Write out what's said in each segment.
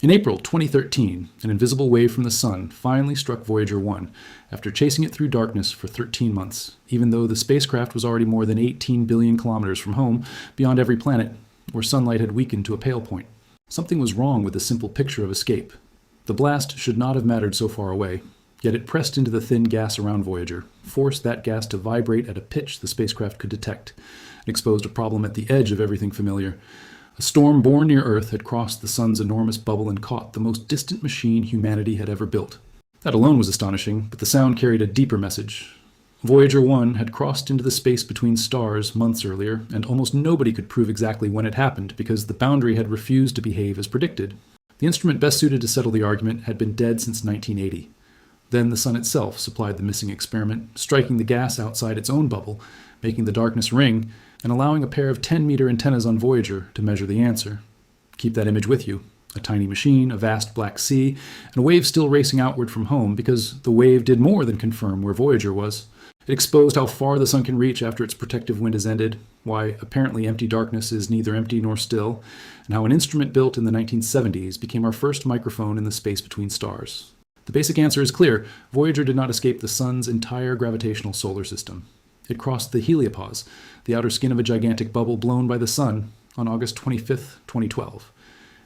In April 2013, an invisible wave from the Sun finally struck Voyager 1 after chasing it through darkness for 13 months, even though the spacecraft was already more than 18 billion kilometers from home, beyond every planet, where sunlight had weakened to a pale point. Something was wrong with the simple picture of escape. The blast should not have mattered so far away, yet it pressed into the thin gas around Voyager, forced that gas to vibrate at a pitch the spacecraft could detect, and exposed a problem at the edge of everything familiar. A storm born near Earth had crossed the Sun's enormous bubble and caught the most distant machine humanity had ever built. That alone was astonishing, but the sound carried a deeper message. Voyager 1 had crossed into the space between stars months earlier, and almost nobody could prove exactly when it happened because the boundary had refused to behave as predicted. The instrument best suited to settle the argument had been dead since 1980. Then the Sun itself supplied the missing experiment, striking the gas outside its own bubble, making the darkness ring, and allowing a pair of 10-meter antennas on Voyager to measure the answer. Keep that image with you. A tiny machine, a vast black sea, and a wave still racing outward from home because the wave did more than confirm where Voyager was. It exposed how far the Sun can reach after its protective wind has ended, why apparently empty darkness is neither empty nor still, and how an instrument built in the 1970s became our first microphone in the space between stars. The basic answer is clear. Voyager did not escape the Sun's entire gravitational solar system. It crossed the heliopause, the outer skin of a gigantic bubble blown by the Sun, on August 25, 2012.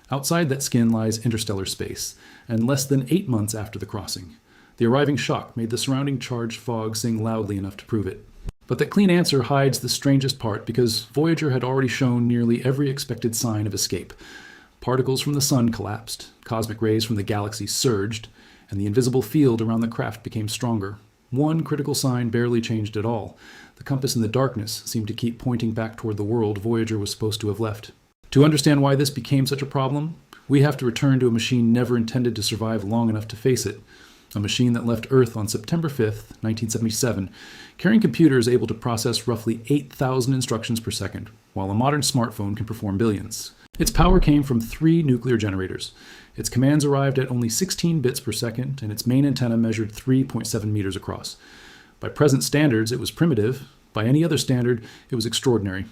Outside that skin lies interstellar space, and less than 8 months after the crossing. The arriving shock made the surrounding charged fog sing loudly enough to prove it. But that clean answer hides the strangest part because Voyager had already shown nearly every expected sign of escape. Particles from the Sun collapsed, cosmic rays from the galaxy surged, and the invisible field around the craft became stronger. One critical sign barely changed at all. The compass in the darkness seemed to keep pointing back toward the world Voyager was supposed to have left. To understand why this became such a problem, we have to return to a machine never intended to survive long enough to face it. A machine that left Earth on September 5, 1977, carrying computers able to process roughly 8,000 instructions per second, while a modern smartphone can perform billions. Its power came from 3 nuclear generators. Its commands arrived at only 16 bits per second, and its main antenna measured 3.7 meters across. By present standards, it was primitive. By any other standard, it was extraordinary.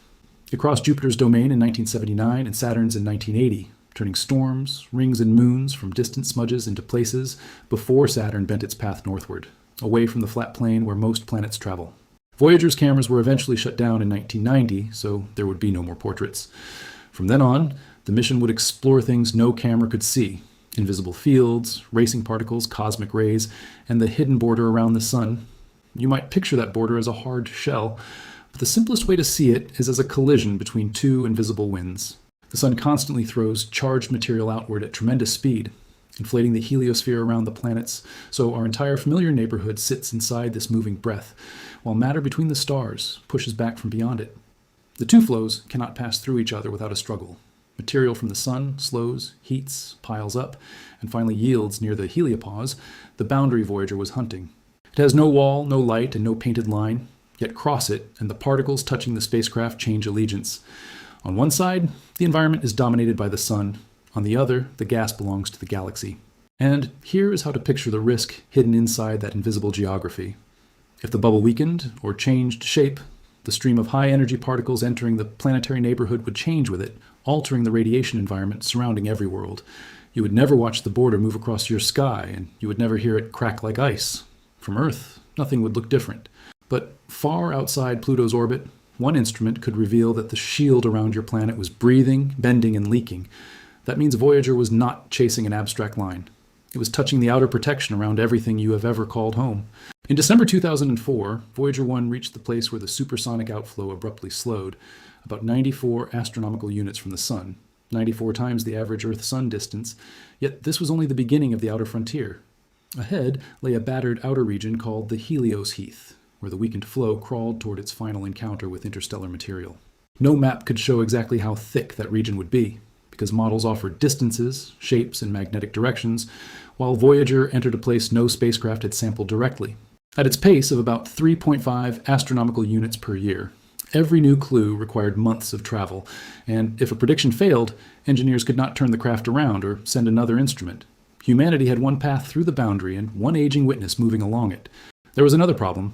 It crossed Jupiter's domain in 1979 and Saturn's in 1980, turning storms, rings, and moons from distant smudges into places before Saturn bent its path northward, away from the flat plane where most planets travel. Voyager's cameras were eventually shut down in 1990, so there would be no more portraits. From then on, the mission would explore things no camera could see: invisible fields, racing particles, cosmic rays, and the hidden border around the Sun. You might picture that border as a hard shell, but the simplest way to see it is as a collision between 2 invisible winds. The Sun constantly throws charged material outward at tremendous speed, inflating the heliosphere around the planets, so our entire familiar neighborhood sits inside this moving breath, while matter between the stars pushes back from beyond it. The 2 flows cannot pass through each other without a struggle. Material from the Sun slows, heats, piles up, and finally yields near the heliopause, the boundary Voyager was hunting. It has no wall, no light, and no painted line, yet cross it, and the particles touching the spacecraft change allegiance. On one side, the environment is dominated by the Sun. On the other, the gas belongs to the galaxy. And here is how to picture the risk hidden inside that invisible geography. If the bubble weakened or changed shape, the stream of high-energy particles entering the planetary neighborhood would change with it, altering the radiation environment surrounding every world. You would never watch the border move across your sky, and you would never hear it crack like ice. From Earth, nothing would look different. But far outside Pluto's orbit, one instrument could reveal that the shield around your planet was breathing, bending, and leaking. That means Voyager was not chasing an abstract line. It was touching the outer protection around everything you have ever called home. In December 2004, Voyager 1 reached the place where the supersonic outflow abruptly slowed, about 94 astronomical units from the Sun, 94 times the average Earth-Sun distance, yet this was only the beginning of the outer frontier. Ahead lay a battered outer region called the Helios Heath, where the weakened flow crawled toward its final encounter with interstellar material. No map could show exactly how thick that region would be, because models offered distances, shapes, and magnetic directions, while Voyager entered a place no spacecraft had sampled directly. At its pace of about 3.5 astronomical units per year, every new clue required months of travel, and if a prediction failed, engineers could not turn the craft around or send another instrument. Humanity had one path through the boundary and one aging witness moving along it. There was another problem.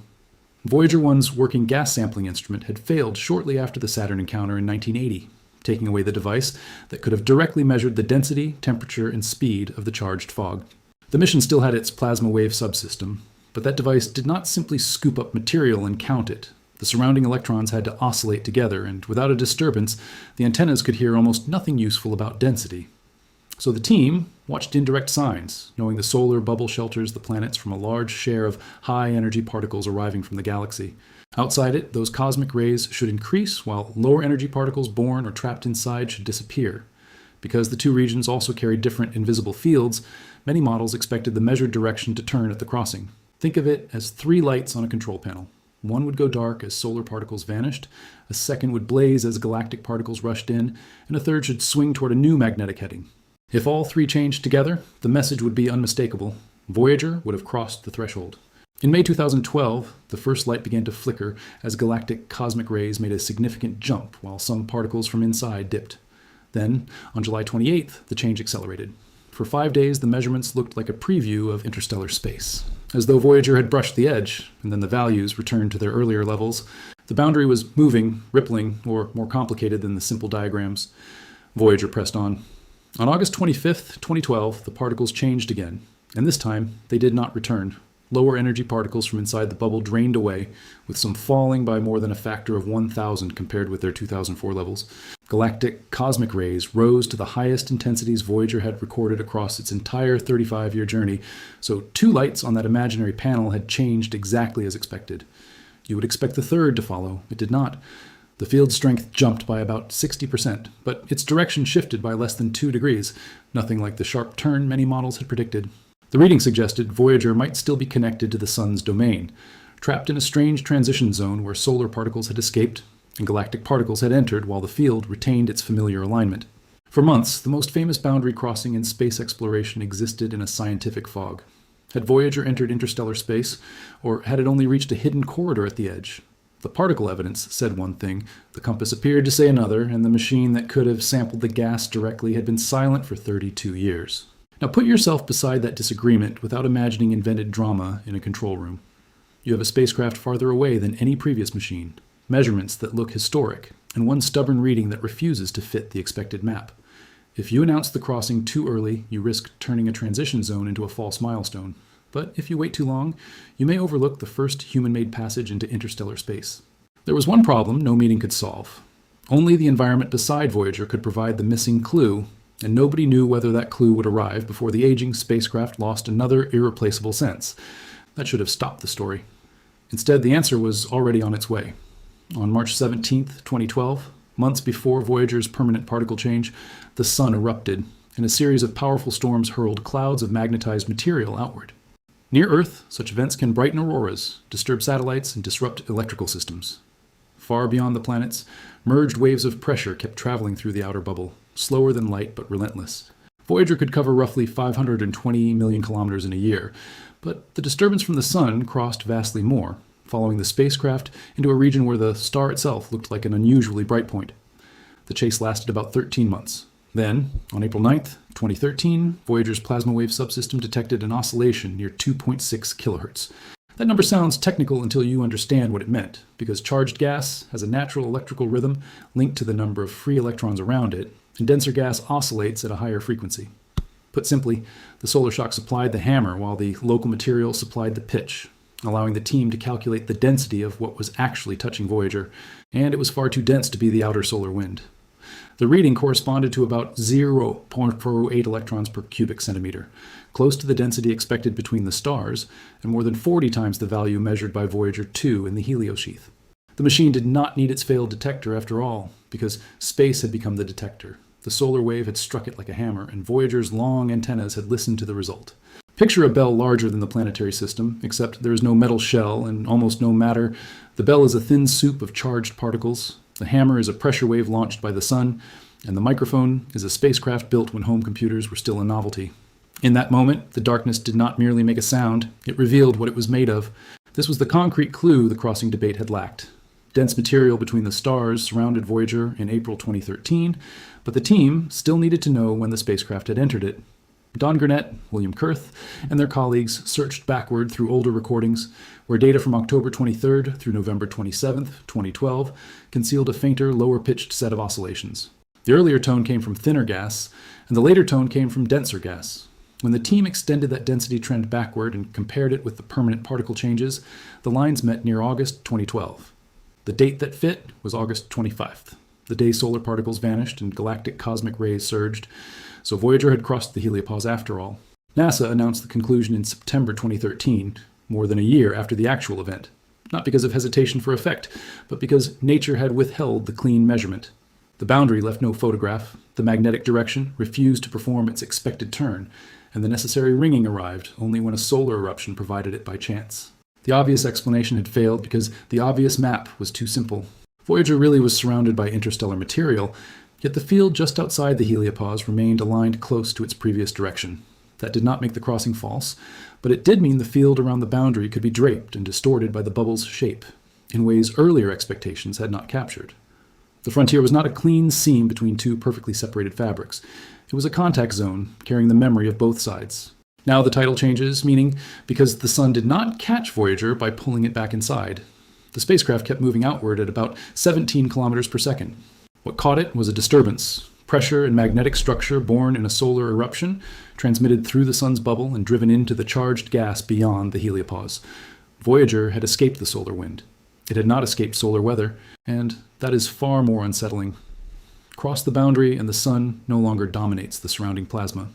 Voyager 1's working gas sampling instrument had failed shortly after the Saturn encounter in 1980. taking away the device that could have directly measured the density, temperature, and speed of the charged fog. The mission still had its plasma wave subsystem, but that device did not simply scoop up material and count it. The surrounding electrons had to oscillate together, and without a disturbance, the antennas could hear almost nothing useful about density. So the team watched indirect signs, knowing the solar bubble shelters the planets from a large share of high-energy particles arriving from the galaxy. Outside it, those cosmic rays should increase, while lower-energy particles born or trapped inside should disappear. Because the two regions also carried different invisible fields, many models expected the measured direction to turn at the crossing. Think of it as 3 lights on a control panel. One would go dark as solar particles vanished, a second would blaze as galactic particles rushed in, and a third should swing toward a new magnetic heading. If all 3 changed together, the message would be unmistakable. Voyager would have crossed the threshold. In May 2012, the first light began to flicker as galactic cosmic rays made a significant jump while some particles from inside dipped. Then, on July 28th, the change accelerated. For 5 days, the measurements looked like a preview of interstellar space. As though Voyager had brushed the edge, and then the values returned to their earlier levels, the boundary was moving, rippling, or more complicated than the simple diagrams. Voyager pressed on. On August 25th, 2012, the particles changed again, and this time they did not return. Lower energy particles from inside the bubble drained away, with some falling by more than a factor of 1,000 compared with their 2004 levels. Galactic cosmic rays rose to the highest intensities Voyager had recorded across its entire 35-year journey, so 2 lights on that imaginary panel had changed exactly as expected. You would expect the third to follow. It did not. The field strength jumped by about 60%, but its direction shifted by less than 2 degrees, nothing like the sharp turn many models had predicted. The reading suggested Voyager might still be connected to the Sun's domain, trapped in a strange transition zone where solar particles had escaped and galactic particles had entered while the field retained its familiar alignment. For months, the most famous boundary crossing in space exploration existed in a scientific fog. Had Voyager entered interstellar space, or had it only reached a hidden corridor at the edge? The particle evidence said one thing, the compass appeared to say another, and the machine that could have sampled the gas directly had been silent for 32 years. Now put yourself beside that disagreement without imagining invented drama in a control room. You have a spacecraft farther away than any previous machine, measurements that look historic, and one stubborn reading that refuses to fit the expected map. If you announce the crossing too early, you risk turning a transition zone into a false milestone. But if you wait too long, you may overlook the first human-made passage into interstellar space. There was one problem no meeting could solve. Only the environment beside Voyager could provide the missing clue, and nobody knew whether that clue would arrive before the aging spacecraft lost another irreplaceable sense. That should have stopped the story. Instead, the answer was already on its way. On March 17, 2012, months before Voyager's permanent particle change, the sun erupted, and a series of powerful storms hurled clouds of magnetized material outward. Near Earth, such events can brighten auroras, disturb satellites, and disrupt electrical systems. Far beyond the planets, merged waves of pressure kept traveling through the outer bubble, slower than light but relentless. Voyager could cover roughly 520 million kilometers in a year, but the disturbance from the sun crossed vastly more, following the spacecraft into a region where the star itself looked like an unusually bright point. The chase lasted about 13 months. Then, on April 9th, 2013, Voyager's plasma wave subsystem detected an oscillation near 2.6 kilohertz. That number sounds technical until you understand what it meant, because charged gas has a natural electrical rhythm linked to the number of free electrons around it, and denser gas oscillates at a higher frequency. Put simply, the solar shock supplied the hammer while the local material supplied the pitch, allowing the team to calculate the density of what was actually touching Voyager, and it was far too dense to be the outer solar wind. The reading corresponded to about 0.48 electrons per cubic centimeter, close to the density expected between the stars, and more than 40 times the value measured by Voyager 2 in the heliosheath. The machine did not need its failed detector after all, because space had become the detector. The solar wave had struck it like a hammer, and Voyager's long antennas had listened to the result. Picture a bell larger than the planetary system, except there is no metal shell and almost no matter. The bell is a thin soup of charged particles. The hammer is a pressure wave launched by the sun, and the microphone is a spacecraft built when home computers were still a novelty. In that moment, the darkness did not merely make a sound, it revealed what it was made of. This was the concrete clue the crossing debate had lacked. Dense material between the stars surrounded Voyager in April 2013, but the team still needed to know when the spacecraft had entered it. Don Gurnett, William Kurth, and their colleagues searched backward through older recordings, where data from October 23rd through November 27th, 2012, concealed a fainter, lower-pitched set of oscillations. The earlier tone came from thinner gas, and the later tone came from denser gas. When the team extended that density trend backward and compared it with the permanent particle changes, the lines met near August 2012. The date that fit was August 25th, the day solar particles vanished and galactic cosmic rays surged, so Voyager had crossed the heliopause after all. NASA announced the conclusion in September 2013, more than a year after the actual event, not because of hesitation for effect, but because nature had withheld the clean measurement. The boundary left no photograph, the magnetic direction refused to perform its expected turn, and the necessary ringing arrived only when a solar eruption provided it by chance. The obvious explanation had failed because the obvious map was too simple. Voyager really was surrounded by interstellar material, yet the field just outside the heliopause remained aligned close to its previous direction. That did not make the crossing false, but it did mean the field around the boundary could be draped and distorted by the bubble's shape, in ways earlier expectations had not captured. The frontier was not a clean seam between two perfectly separated fabrics. It was a contact zone, carrying the memory of both sides. Now the title changes, meaning because the sun did not catch Voyager by pulling it back inside. The spacecraft kept moving outward at about 17 kilometers per second. What caught it was a disturbance, pressure and magnetic structure born in a solar eruption, transmitted through the sun's bubble and driven into the charged gas beyond the heliopause. Voyager had escaped the solar wind. It had not escaped solar weather, and that is far more unsettling. Cross the boundary and the sun no longer dominates the surrounding plasma.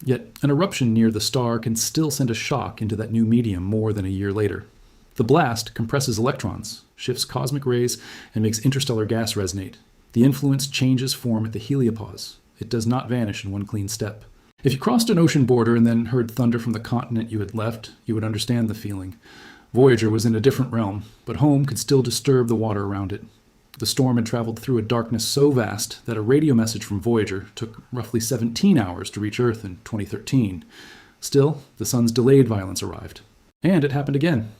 Yet an eruption near the star can still send a shock into that new medium more than a year later. The blast compresses electrons, shifts cosmic rays, and makes interstellar gas resonate. The influence changes form at the heliopause. It does not vanish in one clean step. If you crossed an ocean border and then heard thunder from the continent you had left, you would understand the feeling. Voyager was in a different realm, but home could still disturb the water around it. The storm had traveled through a darkness so vast that a radio message from Voyager took roughly 17 hours to reach Earth in 2013. Still, the sun's delayed violence arrived. And it happened again.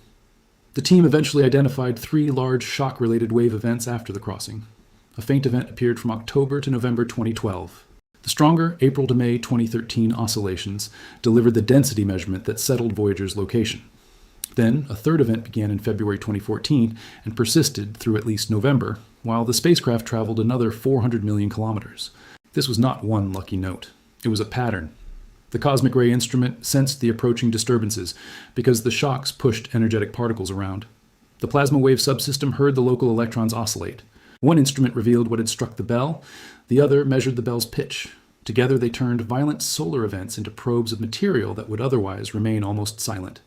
The team eventually identified 3 large shock-related wave events after the crossing. A faint event appeared from October to November 2012. The stronger April to May 2013 oscillations delivered the density measurement that settled Voyager's location. Then, a third event began in February 2014 and persisted through at least November, while the spacecraft traveled another 400 million kilometers. This was not one lucky note. It was a pattern. The cosmic ray instrument sensed the approaching disturbances because the shocks pushed energetic particles around. The plasma wave subsystem heard the local electrons oscillate. One instrument revealed what had struck the bell, the other measured the bell's pitch. Together they turned violent solar events into probes of material that would otherwise remain almost silent.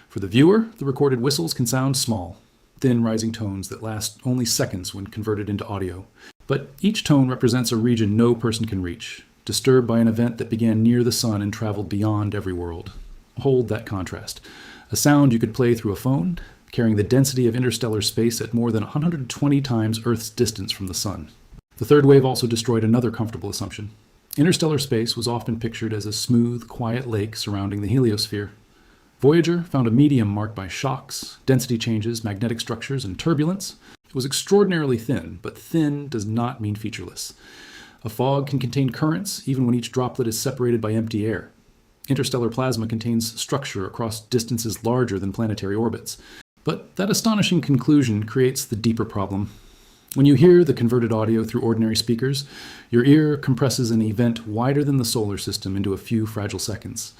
For the viewer, the recorded whistles can sound small, thin rising tones that last only seconds when converted into audio. But each tone represents a region no person can reach, disturbed by an event that began near the sun and traveled beyond every world. Hold that contrast. A sound you could play through a phone, carrying the density of interstellar space at more than 120 times Earth's distance from the sun. The third wave also destroyed another comfortable assumption. Interstellar space was often pictured as a smooth, quiet lake surrounding the heliosphere. Voyager found a medium marked by shocks, density changes, magnetic structures, and turbulence. It was extraordinarily thin, but thin does not mean featureless. A fog can contain currents even when each droplet is separated by empty air. Interstellar plasma contains structure across distances larger than planetary orbits. But that astonishing conclusion creates the deeper problem. When you hear the converted audio through ordinary speakers, your ear compresses an event wider than the solar system into a few fragile seconds,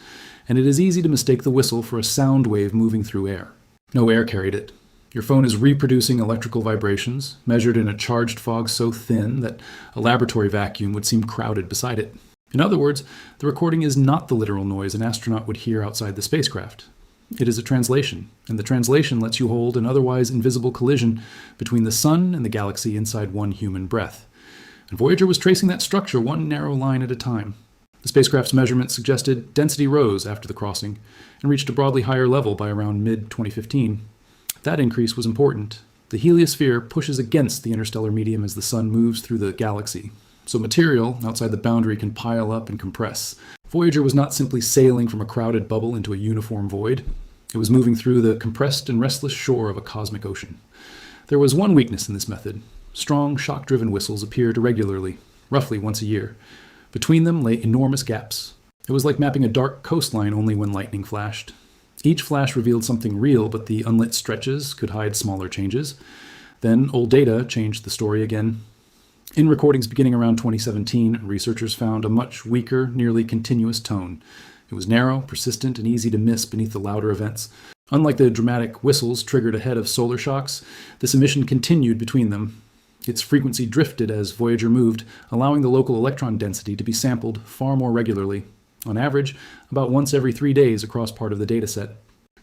and it is easy to mistake the whistle for a sound wave moving through air. No air carried it. Your phone is reproducing electrical vibrations, measured in a charged fog so thin that a laboratory vacuum would seem crowded beside it. In other words, the recording is not the literal noise an astronaut would hear outside the spacecraft. It is a translation, and the translation lets you hold an otherwise invisible collision between the sun and the galaxy inside one human breath. And Voyager was tracing that structure one narrow line at a time. The spacecraft's measurements suggested density rose after the crossing and reached a broadly higher level by around mid-2015. That increase was important. The heliosphere pushes against the interstellar medium as the sun moves through the galaxy, so material outside the boundary can pile up and compress. Voyager was not simply sailing from a crowded bubble into a uniform void. It was moving through the compressed and restless shore of a cosmic ocean. There was one weakness in this method. Strong, shock-driven whistles appeared irregularly, roughly once a year. Between them lay enormous gaps. It was like mapping a dark coastline only when lightning flashed. Each flash revealed something real, but the unlit stretches could hide smaller changes. Then old data changed the story again. In recordings beginning around 2017, researchers found a much weaker, nearly continuous tone. It was narrow, persistent, and easy to miss beneath the louder events. Unlike the dramatic whistles triggered ahead of solar shocks, this emission continued between them. Its frequency drifted as Voyager moved, allowing the local electron density to be sampled far more regularly, on average, about once every 3 days across part of the dataset.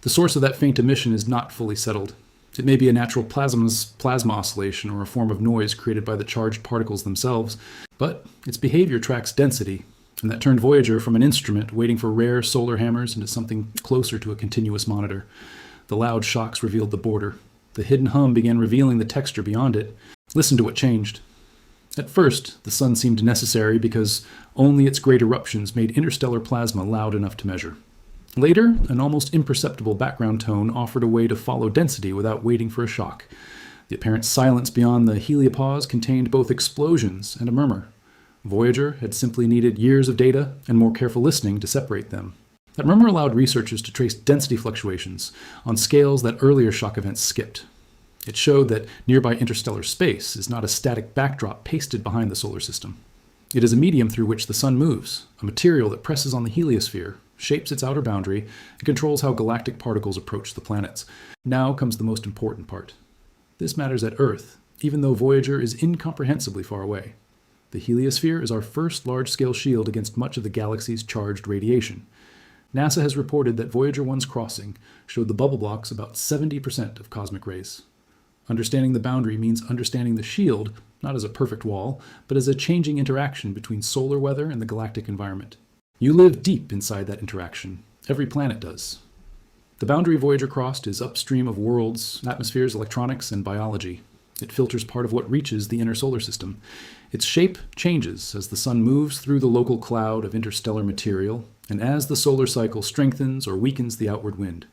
The source of that faint emission is not fully settled. It may be a natural plasma oscillation or a form of noise created by the charged particles themselves, but its behavior tracks density, and that turned Voyager from an instrument waiting for rare solar hammers into something closer to a continuous monitor. The loud shocks revealed the border. The hidden hum began revealing the texture beyond it. Listen to what changed. At first, the sun seemed necessary because only its great eruptions made interstellar plasma loud enough to measure. Later, an almost imperceptible background tone offered a way to follow density without waiting for a shock. The apparent silence beyond the heliopause contained both explosions and a murmur. Voyager had simply needed years of data and more careful listening to separate them. That murmur allowed researchers to trace density fluctuations on scales that earlier shock events skipped. It showed that nearby interstellar space is not a static backdrop pasted behind the solar system. It is a medium through which the sun moves, a material that presses on the heliosphere, shapes its outer boundary, and controls how galactic particles approach the planets. Now comes the most important part. This matters at Earth, even though Voyager is incomprehensibly far away. The heliosphere is our first large-scale shield against much of the galaxy's charged radiation. NASA has reported that Voyager 1's crossing showed the bubble blocks about 70% of cosmic rays. Understanding the boundary means understanding the shield, not as a perfect wall, but as a changing interaction between solar weather and the galactic environment. You live deep inside that interaction. Every planet does. The boundary Voyager crossed is upstream of worlds, atmospheres, electronics, and biology. It filters part of what reaches the inner solar system. Its shape changes as the sun moves through the local cloud of interstellar material, and as the solar cycle strengthens or weakens the outward wind.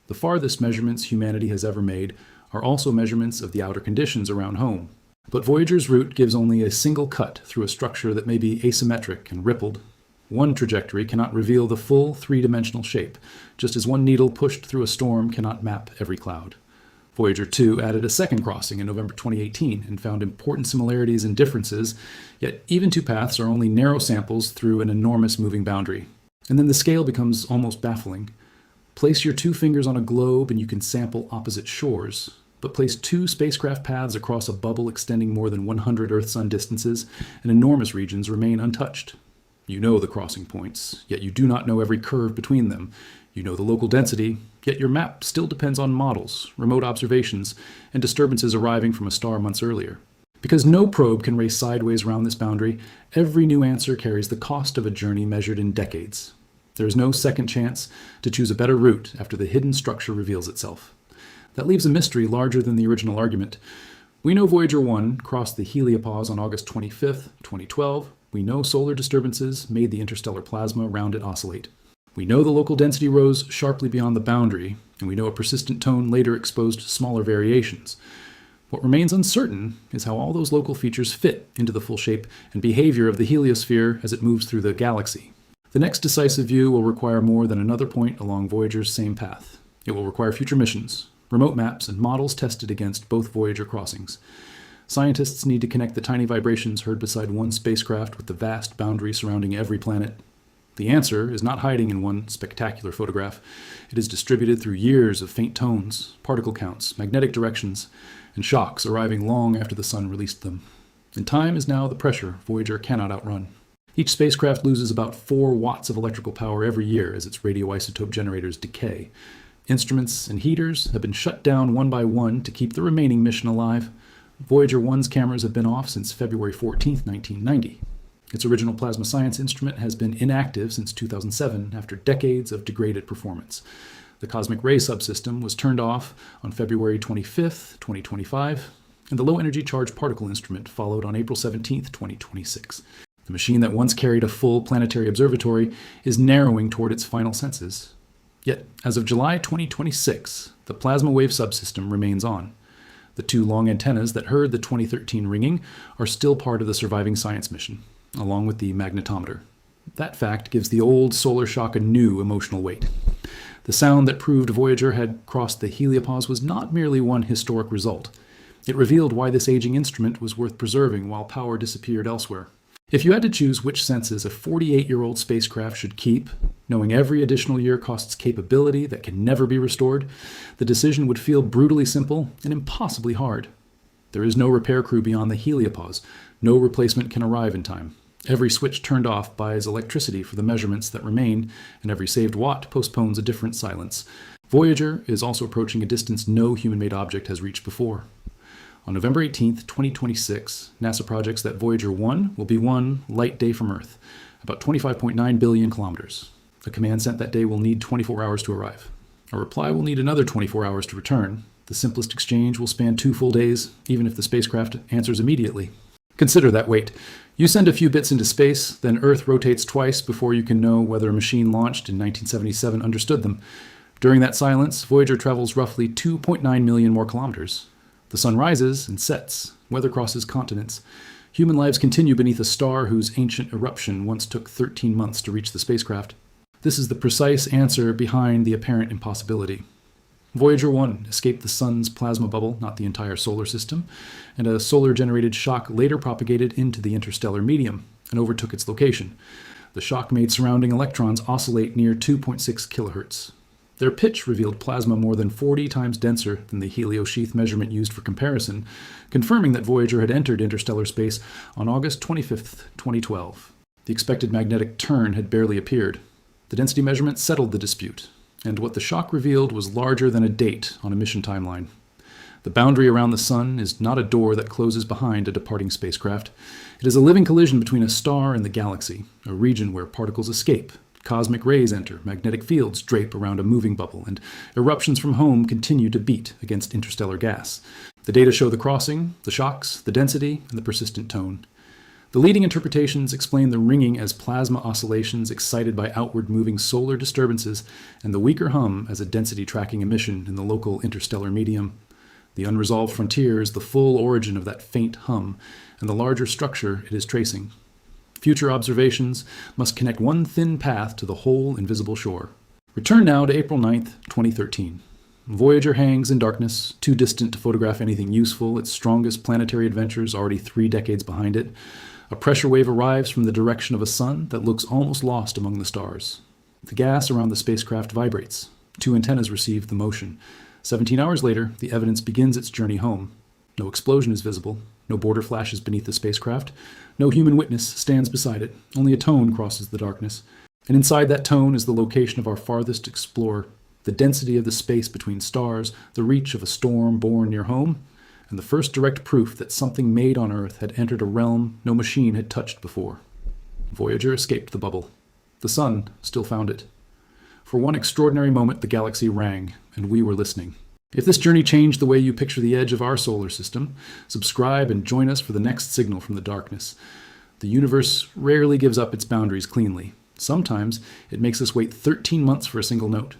The farthest measurements humanity has ever made are also measurements of the outer conditions around home. But Voyager's route gives only a single cut through a structure that may be asymmetric and rippled. One trajectory cannot reveal the full three-dimensional shape, just as one needle pushed through a storm cannot map every cloud. Voyager 2 added a second crossing in November 2018 and found important similarities and differences, yet even two paths are only narrow samples through an enormous moving boundary. And then the scale becomes almost baffling. Place your 2 fingers on a globe and you can sample opposite shores, but place 2 spacecraft paths across a bubble extending more than 100 Earth-Sun distances, and enormous regions remain untouched. You know the crossing points, yet you do not know every curve between them. You know the local density, yet your map still depends on models, remote observations, and disturbances arriving from a star months earlier. Because no probe can race sideways around this boundary, every new answer carries the cost of a journey measured in decades. There is no second chance to choose a better route after the hidden structure reveals itself. That leaves a mystery larger than the original argument. We know Voyager 1 crossed the heliopause on August 25, 2012. We know solar disturbances made the interstellar plasma around it oscillate. We know the local density rose sharply beyond the boundary, and we know a persistent tone later exposed smaller variations. What remains uncertain is how all those local features fit into the full shape and behavior of the heliosphere as it moves through the galaxy. The next decisive view will require more than another point along Voyager's same path. It will require future missions, remote maps, and models tested against both Voyager crossings. Scientists need to connect the tiny vibrations heard beside one spacecraft with the vast boundary surrounding every planet. The answer is not hiding in one spectacular photograph. It is distributed through years of faint tones, particle counts, magnetic directions, and shocks arriving long after the sun released them. And time is now the pressure Voyager cannot outrun. Each spacecraft loses about 4 watts of electrical power every year as its radioisotope generators decay. Instruments and heaters have been shut down one by one to keep the remaining mission alive. Voyager 1's cameras have been off since February 14, 1990. Its original plasma science instrument has been inactive since 2007 after decades of degraded performance. The cosmic ray subsystem was turned off on February 25, 2025, and the low-energy charged particle instrument followed on April 17, 2026. The machine that once carried a full planetary observatory is narrowing toward its final senses. Yet, as of July 2026, the plasma wave subsystem remains on. The 2 long antennas that heard the 2013 ringing are still part of the surviving science mission, along with the magnetometer. That fact gives the old solar shock a new emotional weight. The sound that proved Voyager had crossed the heliopause was not merely one historic result. It revealed why this aging instrument was worth preserving while power disappeared elsewhere. If you had to choose which senses a 48-year-old spacecraft should keep, knowing every additional year costs capability that can never be restored, the decision would feel brutally simple and impossibly hard. There is no repair crew beyond the heliopause. No replacement can arrive in time. Every switch turned off buys electricity for the measurements that remain, and every saved watt postpones a different silence. Voyager is also approaching a distance no human-made object has reached before. On November 18, 2026, NASA projects that Voyager 1 will be 1 light day from Earth, about 25.9 billion kilometers. A command sent that day will need 24 hours to arrive. A reply will need another 24 hours to return. The simplest exchange will span 2 full days, even if the spacecraft answers immediately. Consider that wait. You send a few bits into space, then Earth rotates twice before you can know whether a machine launched in 1977 understood them. During that silence, Voyager travels roughly 2.9 million more kilometers. The sun rises and sets. Weather crosses continents. Human lives continue beneath a star whose ancient eruption once took 13 months to reach the spacecraft. This is the precise answer behind the apparent impossibility. Voyager 1 escaped the sun's plasma bubble, not the entire solar system, and a solar-generated shock later propagated into the interstellar medium and overtook its location. The shock made surrounding electrons oscillate near 2.6 kilohertz. Their pitch revealed plasma more than 40 times denser than the heliosheath measurement used for comparison, confirming that Voyager had entered interstellar space on August 25, 2012. The expected magnetic turn had barely appeared. The density measurement settled the dispute, and what the shock revealed was larger than a date on a mission timeline. The boundary around the sun is not a door that closes behind a departing spacecraft. It is a living collision between a star and the galaxy, a region where particles escape. Cosmic rays enter, magnetic fields drape around a moving bubble, and eruptions from home continue to beat against interstellar gas. The data show the crossing, the shocks, the density, and the persistent tone. The leading interpretations explain the ringing as plasma oscillations excited by outward moving solar disturbances, and the weaker hum as a density tracking emission in the local interstellar medium. The unresolved frontier is the full origin of that faint hum, and the larger structure it is tracing. Future observations must connect one thin path to the whole invisible shore. Return now to April 9, 2013. Voyager hangs in darkness, too distant to photograph anything useful, its strongest planetary adventures already 3 decades behind it. A pressure wave arrives from the direction of a sun that looks almost lost among the stars. The gas around the spacecraft vibrates. 2 antennas receive the motion. 17 hours later, the evidence begins its journey home. No explosion is visible. No border flashes beneath the spacecraft. No human witness stands beside it. Only a tone crosses the darkness. And inside that tone is the location of our farthest explorer, the density of the space between stars, the reach of a storm born near home, and the first direct proof that something made on Earth had entered a realm no machine had touched before. Voyager escaped the bubble. The sun still found it. For one extraordinary moment, the galaxy rang, and we were listening. If this journey changed the way you picture the edge of our solar system, subscribe and join us for the next signal from the darkness. The universe rarely gives up its boundaries cleanly. Sometimes it makes us wait 13 months for a single note.